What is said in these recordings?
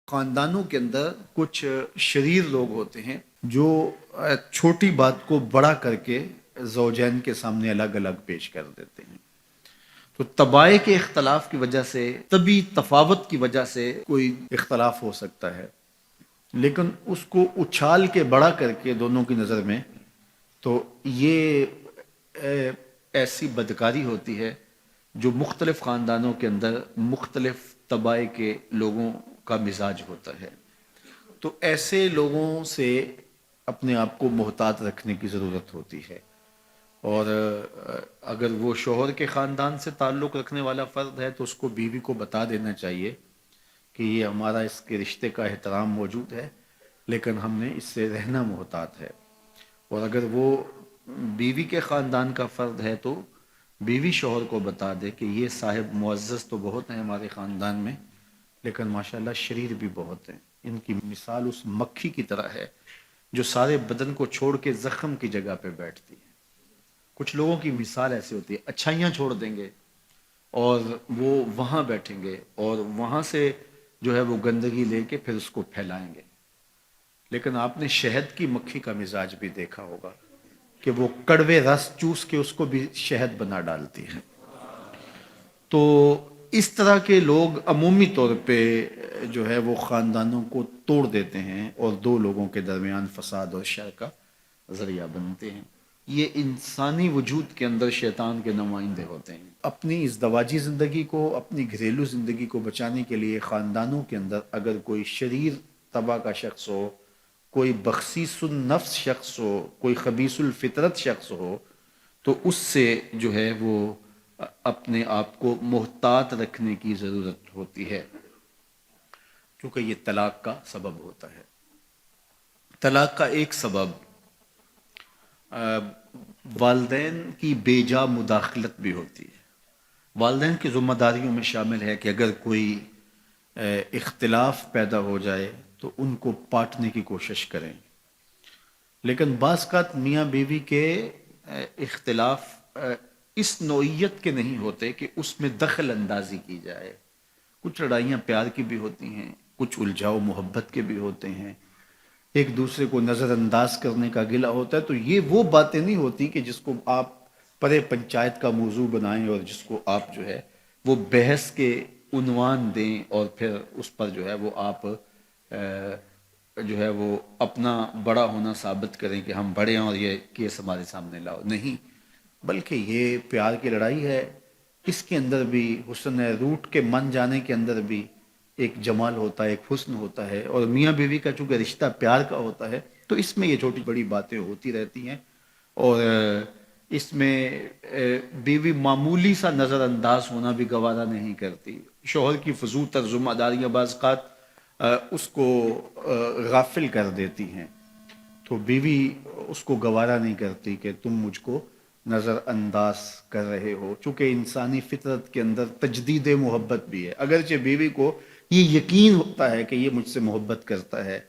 خاندانوں کے اندر کچھ شریر لوگ ہوتے ہیں جو چھوٹی بات کو بڑا کر کے زوجین کے سامنے الگ الگ پیش کر دیتے ہیں. تو طبائع کے اختلاف کی وجہ سے، طبی تفاوت کی وجہ سے کوئی اختلاف ہو سکتا ہے، لیکن اس کو اچھال کے بڑا کر کے دونوں کی نظر میں، تو یہ ایسی بدکاری ہوتی ہے جو مختلف خاندانوں کے اندر مختلف طبائع کے لوگوں کا مزاج ہوتا ہے. تو ایسے لوگوں سے اپنے آپ کو محتاط رکھنے کی ضرورت ہوتی ہے. اور اگر وہ شوہر کے خاندان سے تعلق رکھنے والا فرد ہے تو اس کو بیوی کو بتا دینا چاہیے کہ یہ ہمارا اس کے رشتے کا احترام موجود ہے، لیکن ہم نے اس سے رہنا محتاط ہے. اور اگر وہ بیوی کے خاندان کا فرد ہے تو بیوی شوہر کو بتا دے کہ یہ صاحب معزز تو بہت ہیں ہمارے خاندان میں، لیکن ماشاءاللہ شریر بھی بہت ہیں. ان کی مثال اس مکھی کی طرح ہے جو سارے بدن کو چھوڑ کے زخم کی جگہ پہ بیٹھتی ہے. کچھ لوگوں کی مثال ایسی ہوتی ہے، اچھائیاں چھوڑ دیں گے اور وہ وہاں بیٹھیں گے اور وہاں سے جو ہے وہ گندگی لے کے پھر اس کو پھیلائیں گے. لیکن آپ نے شہد کی مکھی کا مزاج بھی دیکھا ہوگا کہ وہ کڑوے رس چوس کے اس کو بھی شہد بنا ڈالتی ہے. تو اس طرح کے لوگ عمومی طور پہ جو ہے وہ خاندانوں کو توڑ دیتے ہیں اور دو لوگوں کے درمیان فساد اور شر کا ذریعہ بنتے ہیں. یہ انسانی وجود کے اندر شیطان کے نمائندے ہوتے ہیں. اپنی ازدواجی زندگی کو، اپنی گھریلو زندگی کو بچانے کے لیے خاندانوں کے اندر اگر کوئی شریر طبع کا شخص ہو، کوئی بخسیس النفس شخص ہو، کوئی خبیث الفطرت شخص ہو، تو اس سے جو ہے وہ اپنے آپ کو محتاط رکھنے کی ضرورت ہوتی ہے، کیونکہ یہ طلاق کا سبب ہوتا ہے. طلاق کا ایک سبب والدین کی بے جا مداخلت بھی ہوتی ہے. والدین کی ذمہ داریوں میں شامل ہے کہ اگر کوئی اختلاف پیدا ہو جائے تو ان کو پاٹنے کی کوشش کریں. لیکن بعض اوقات میاں بیوی کے اختلاف اس نوعیت کے نہیں ہوتے کہ اس میں دخل اندازی کی جائے. کچھ لڑائیاں پیار کی بھی ہوتی ہیں، کچھ الجھاؤ محبت کے بھی ہوتے ہیں، ایک دوسرے کو نظر انداز کرنے کا گلہ ہوتا ہے. تو یہ وہ باتیں نہیں ہوتی کہ جس کو آپ پرے پنچایت کا موضوع بنائیں اور جس کو آپ جو ہے وہ بحث کے عنوان دیں اور پھر اس پر جو ہے وہ آپ جو ہے وہ اپنا بڑا ہونا ثابت کریں کہ ہم بڑے ہیں اور یہ کیس ہمارے سامنے لاؤ. نہیں، بلکہ یہ پیار کی لڑائی ہے. اس کے اندر بھی حسن ہے، روٹ کے من جانے کے اندر بھی ایک جمال ہوتا ہے، ایک حسن ہوتا ہے. اور میاں بیوی کا چونکہ رشتہ پیار کا ہوتا ہے تو اس میں یہ چھوٹی بڑی باتیں ہوتی رہتی ہیں. اور اس میں بیوی معمولی سا نظر انداز ہونا بھی گوارا نہیں کرتی. شوہر کی فضول تر ذمہ داریاں بعض اوقات اس کو غافل کر دیتی ہیں، تو بیوی اس کو گوارا نہیں کرتی کہ تم مجھ کو نظر انداز کر رہے ہو. چونکہ انسانی فطرت کے اندر تجدید محبت بھی ہے. اگرچہ بیوی کو یہ یقین ہوتا ہے کہ یہ مجھ سے محبت کرتا ہے،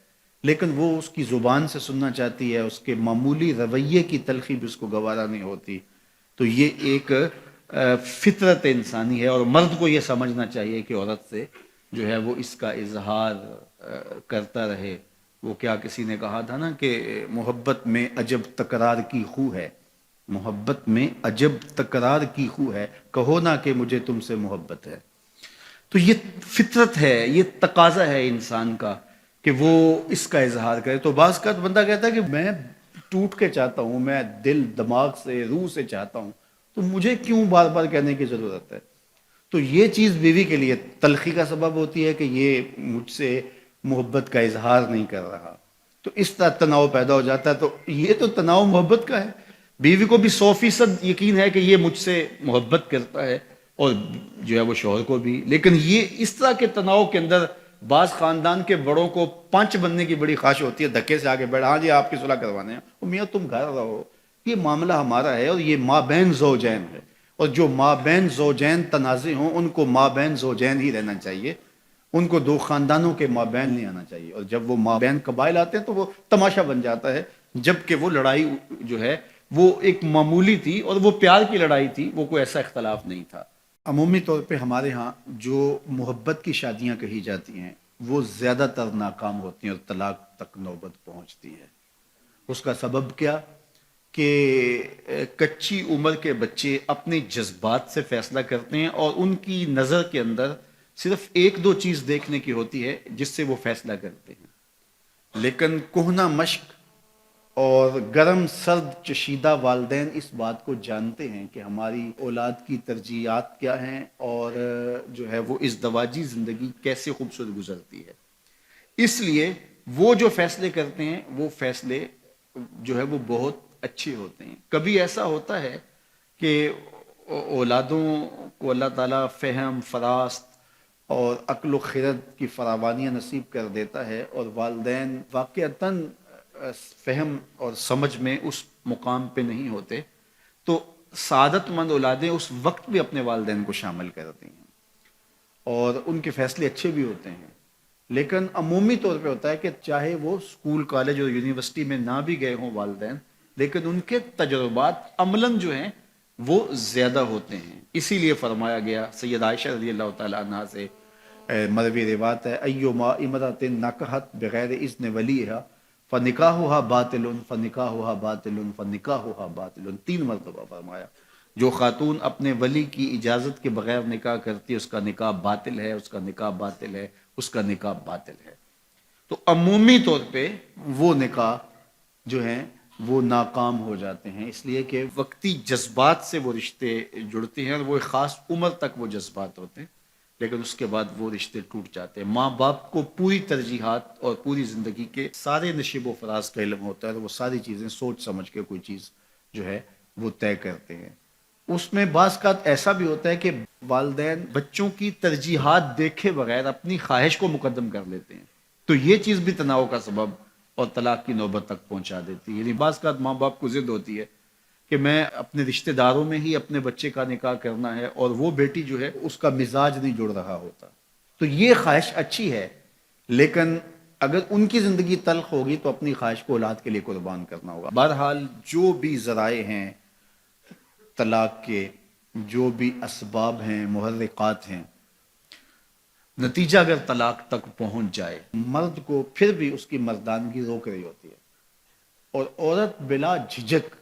لیکن وہ اس کی زبان سے سننا چاہتی ہے، اس کے معمولی رویے کی تلخی بھی اس کو گوارا نہیں ہوتی. تو یہ ایک فطرت انسانی ہے اور مرد کو یہ سمجھنا چاہیے کہ عورت سے جو ہے وہ اس کا اظہار کرتا رہے. وہ کیا کسی نے کہا تھا نا کہ محبت میں عجب تکرار کی خو ہے، محبت میں عجب تکرار کی خو ہے، کہو نہ کہ مجھے تم سے محبت ہے. تو یہ فطرت ہے، یہ تقاضا ہے انسان کا کہ وہ اس کا اظہار کرے. تو بعض کا بندہ کہتا ہے کہ میں ٹوٹ کے چاہتا ہوں، میں دل دماغ سے روح سے چاہتا ہوں، تو مجھے کیوں بار بار کہنے کی ضرورت ہے. تو یہ چیز بیوی کے لیے تلخی کا سبب ہوتی ہے کہ یہ مجھ سے محبت کا اظہار نہیں کر رہا. تو اس طرح تناؤ پیدا ہو جاتا ہے. تو یہ تو تناؤ محبت کا ہے. بیوی کو بھی 100% یقین ہے کہ یہ مجھ سے محبت کرتا ہے اور جو ہے وہ شوہر کو بھی. لیکن یہ اس طرح کے تناؤ کے اندر بعض خاندان کے بڑوں کو پنچ بننے کی بڑی خواہش ہوتی ہے، دھکے سے آگے بیٹھا، ہاں جی آپ کی صلح کروانے ہیں. میاں تم گھر رہو، یہ معاملہ ہمارا ہے اور یہ مابین زوجین ہے. اور جو مابین زوجین تنازع ہوں ان کو مابین زوجین ہی رہنا چاہیے، ان کو دو خاندانوں کے مابین نہیں آنا چاہیے. اور جب وہ مابین قبائل آتے ہیں تو وہ تماشا بن جاتا ہے، جبکہ وہ لڑائی جو ہے وہ ایک معمولی تھی اور وہ پیار کی لڑائی تھی، وہ کوئی ایسا اختلاف نہیں تھا. عمومی طور پہ ہمارے ہاں جو محبت کی شادیاں کہی جاتی ہیں وہ زیادہ تر ناکام ہوتی ہیں اور طلاق تک نوبت پہنچتی ہے۔ اس کا سبب کیا کہ کچی عمر کے بچے اپنے جذبات سے فیصلہ کرتے ہیں اور ان کی نظر کے اندر صرف ایک دو چیز دیکھنے کی ہوتی ہے جس سے وہ فیصلہ کرتے ہیں، لیکن کہنہ مشق اور گرم سرد چشیدہ والدین اس بات کو جانتے ہیں کہ ہماری اولاد کی ترجیحات کیا ہیں اور جو ہے وہ ازدواجی زندگی کیسے خوبصورت گزرتی ہے۔ اس لیے وہ جو فیصلے کرتے ہیں وہ فیصلے جو ہے وہ بہت اچھے ہوتے ہیں۔ کبھی ایسا ہوتا ہے کہ اولادوں کو اللہ تعالیٰ فہم، فراست اور عقل و خرد کی فراوانیاں نصیب کر دیتا ہے اور والدین واقعتاً فہم اور سمجھ میں اس مقام پہ نہیں ہوتے، تو سعادت مند اولادیں اس وقت بھی اپنے والدین کو شامل کرتی ہیں اور ان کے فیصلے اچھے بھی ہوتے ہیں۔ لیکن عمومی طور پہ ہوتا ہے کہ چاہے وہ اسکول، کالج اور یونیورسٹی میں نہ بھی گئے ہوں والدین، لیکن ان کے تجربات عملاً جو ہیں وہ زیادہ ہوتے ہیں۔ اسی لیے فرمایا گیا سید عائشہ رضی اللہ تعالیٰ عنہ سے مروی روایت ہے، ایما امرأۃ نکحت بغیر اذن ولیہا فنکاحها باطل فنکاحها باطل فنکاحها باطل، 3 مرتبہ فرمایا جو خاتون اپنے ولی کی اجازت کے بغیر نکاح کرتی ہے اس کا نکاح باطل ہے، اس کا نکاح باطل ہے، اس کا نکاح باطل ہے۔ تو عمومی طور پہ وہ نکاح جو ہیں وہ ناکام ہو جاتے ہیں، اس لیے کہ وقتی جذبات سے وہ رشتے جڑتے ہیں اور وہ ایک خاص عمر تک وہ جذبات ہوتے ہیں، لیکن اس کے بعد وہ رشتے ٹوٹ جاتے ہیں۔ ماں باپ کو پوری ترجیحات اور پوری زندگی کے سارے نشیب و فراز کا علم ہوتا ہے اور وہ ساری چیزیں سوچ سمجھ کے کوئی چیز جو ہے وہ طے کرتے ہیں۔ اس میں بعض کا ایسا بھی ہوتا ہے کہ والدین بچوں کی ترجیحات دیکھے بغیر اپنی خواہش کو مقدم کر لیتے ہیں، تو یہ چیز بھی تناؤ کا سبب اور طلاق کی نوبت تک پہنچا دیتی ہے۔ یعنی بعض کا ماں باپ کو ضد ہوتی ہے کہ میں اپنے رشتہ داروں میں ہی اپنے بچے کا نکاح کرنا ہے اور وہ بیٹی جو ہے اس کا مزاج نہیں جڑ رہا ہوتا، تو یہ خواہش اچھی ہے، لیکن اگر ان کی زندگی تلخ ہوگی تو اپنی خواہش کو اولاد کے لیے قربان کرنا ہوگا۔ بہرحال جو بھی ذرائع ہیں طلاق کے، جو بھی اسباب ہیں، محرکات ہیں، نتیجہ اگر طلاق تک پہنچ جائے، مرد کو پھر بھی اس کی مردانگی روک رہی ہوتی ہے اور عورت بلا جھجک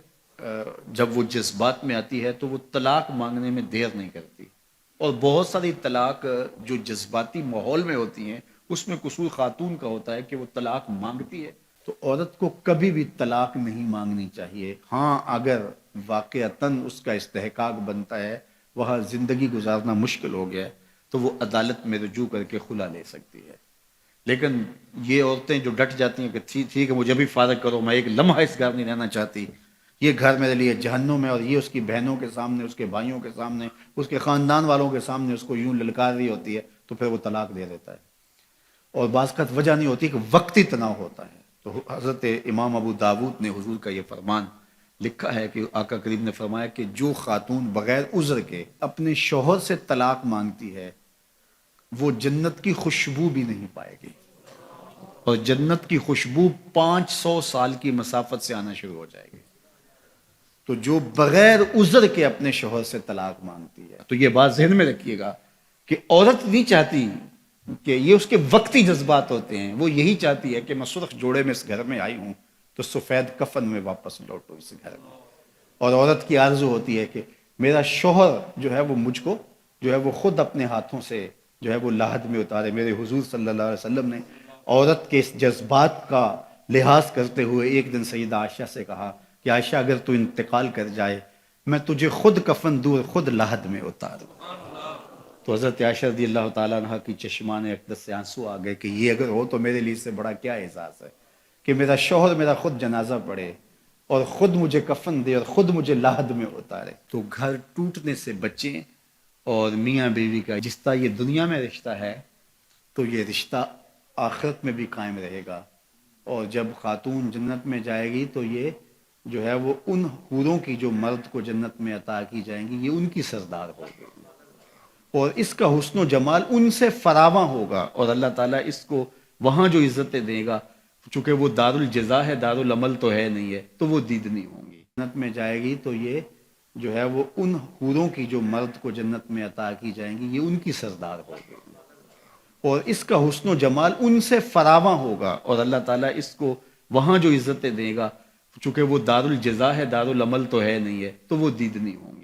جب وہ جذبات میں آتی ہے تو وہ طلاق مانگنے میں دیر نہیں کرتی، اور بہت ساری طلاق جو جذباتی ماحول میں ہوتی ہیں اس میں قصور خاتون کا ہوتا ہے کہ وہ طلاق مانگتی ہے۔ تو عورت کو کبھی بھی طلاق نہیں مانگنی چاہیے، ہاں اگر واقعتاً اس کا استحقاق بنتا ہے، وہاں زندگی گزارنا مشکل ہو گیا ہے، تو وہ عدالت میں رجوع کر کے خلا لے سکتی ہے۔ لیکن یہ عورتیں جو ڈٹ جاتی ہیں کہ ٹھیک ہے مجھے بھی فارغ کرو، میں ایک لمحہ اس گھر نہیں رہنا چاہتی، یہ گھر میرے لیے جہنم ہے، اور یہ اس کی بہنوں کے سامنے، اس کے بھائیوں کے سامنے، اس کے خاندان والوں کے سامنے اس کو یوں للکار رہی ہوتی ہے، تو پھر وہ طلاق دے دیتا ہے۔ اور بعض کا وجہ نہیں ہوتی کہ وقتی تناؤ ہوتا ہے۔ تو حضرت امام ابو داود نے حضور کا یہ فرمان لکھا ہے کہ آقا کریم نے فرمایا کہ جو خاتون بغیر عذر کے اپنے شوہر سے طلاق مانگتی ہے وہ جنت کی خوشبو بھی نہیں پائے گی، اور جنت کی خوشبو 500 سال کی مسافت سے آنا شروع ہو جائے گی۔ تو جو بغیر عذر کے اپنے شوہر سے طلاق مانگتی ہے، تو یہ بات ذہن میں رکھیے گا کہ عورت نہیں چاہتی کہ یہ اس کے وقتی جذبات ہوتے ہیں، وہ یہی چاہتی ہے کہ میں سرخ جوڑے میں اس گھر میں آئی ہوں تو سفید کفن میں واپس لوٹوں اس گھر میں، اور عورت کی آرزو ہوتی ہے کہ میرا شوہر جو ہے وہ مجھ کو جو ہے وہ خود اپنے ہاتھوں سے جو ہے وہ لاحد میں اتارے۔ میرے حضور صلی اللہ علیہ وسلم نے عورت کے اس جذبات کا لحاظ کرتے ہوئے ایک دن سیدہ عائشہ سے کہا کہ عائشہ اگر تو انتقال کر جائے میں تجھے خود کفن دوں، خود لاحد میں اتاروں۔ تو حضرت عائشہ رضی اللہ تعالیٰ عنہ کی چشمان اقدس سے آنسو آ گئے کہ یہ اگر ہو تو میرے لیے اس سے بڑا کیا احساس ہے کہ میرا شوہر میرا خود جنازہ پڑھے اور خود مجھے کفن دے اور خود مجھے لاحد میں اتارے۔ تو گھر ٹوٹنے سے بچیں، اور میاں بیوی کا جس طرح یہ دنیا میں رشتہ ہے تو یہ رشتہ آخرت میں بھی قائم رہے گا، اور جب خاتون جنت میں جائے گی تو یہ جو ہے وہ ان حوروں کی جو مرد کو جنت میں عطا کی جائیں گی، یہ ان کی سردار ہوگی، اور اس کا حسن و جمال ان سے فراواں ہوگا، اور اللہ تعالیٰ اس کو وہاں جو عزتیں دے گا، چونکہ وہ دار الجزا ہے، دار العمل تو ہے نہیں ہے، تو وہ دیدنی ہوں گی۔ جنت میں جائے گی تو یہ جو ہے وہ ان حوروں کی جو مرد کو جنت میں عطا کی جائیں گی، یہ ان کی سردار ہوگی، اور اس کا حسن و جمال ان سے فراواں ہوگا، اور اللہ تعالیٰ اس کو وہاں جو عزتیں دے گا، چونکہ وہ دار الجزا ہے، دار العمل تو ہے نہیں ہے، تو وہ دیدنی ہوں گی۔